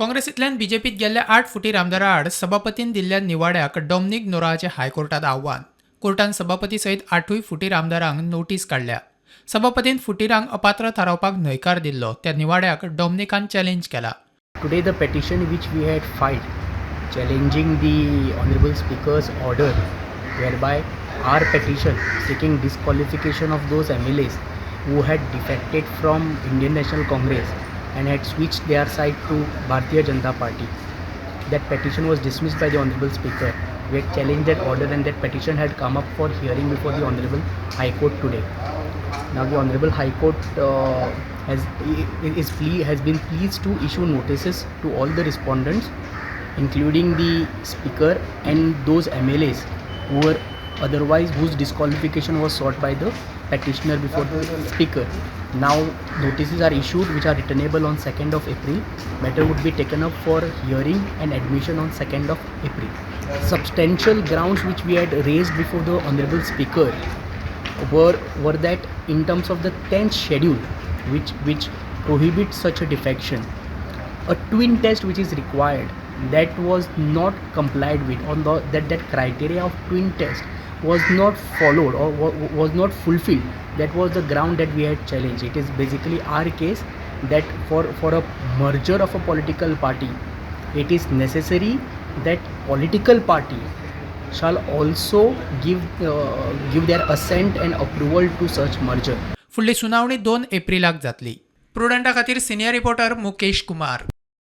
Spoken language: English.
काँग्रेसींतल्यान बीजेपीत गेल्ल्या 8 फुटीर आमदारा आड सभापतीन दिल्ल्या निवाड्याक डॉमिनिक नोराचे हायकोर्टात आव्हान. कोर्टान सभापती सयत 8 फुटीर आमदारांक नोटीस काडल्या. सभापतीन फुटीरांक अपात्र थारावपाक न्हयकार दिल्लो त्या निवाड्याक डॉमिनिकान चॅलेंज केला. Today the petition which we had filed challenging the Honorable Speaker's order whereby our petition seeking disqualification of those MLAs who had defected from Indian National Congress and had switched their side to Bharatiya Janata Party. That petition was dismissed by the Honorable Speaker. We had challenged that order and that petition had come up for hearing before the Honorable High Court today. Now the Honorable High Court has been pleased to issue notices to all the respondents, including the Speaker and those MLAs who were otherwise whose disqualification was sought by the petitioner before the Speaker. Now notices are issued which are returnable on 2nd of April. Matter would be taken up for hearing and admission on 2nd of April. Substantial grounds which we had raised before the Honorable Speaker were that in terms of the 10th schedule which prohibits such a defection, a twin test which is required that was not complied with, on that criteria of twin test was not followed or was not fulfilled. That was the ground that we had challenged. It is basically our case that for a merger of a political party, it is necessary that political party shall also give their assent and approval to such merger. फुडली सुनावणी 2 एप्रिलाक जातली. प्रुडंटा खातीर senior reporter Mukesh Kumar.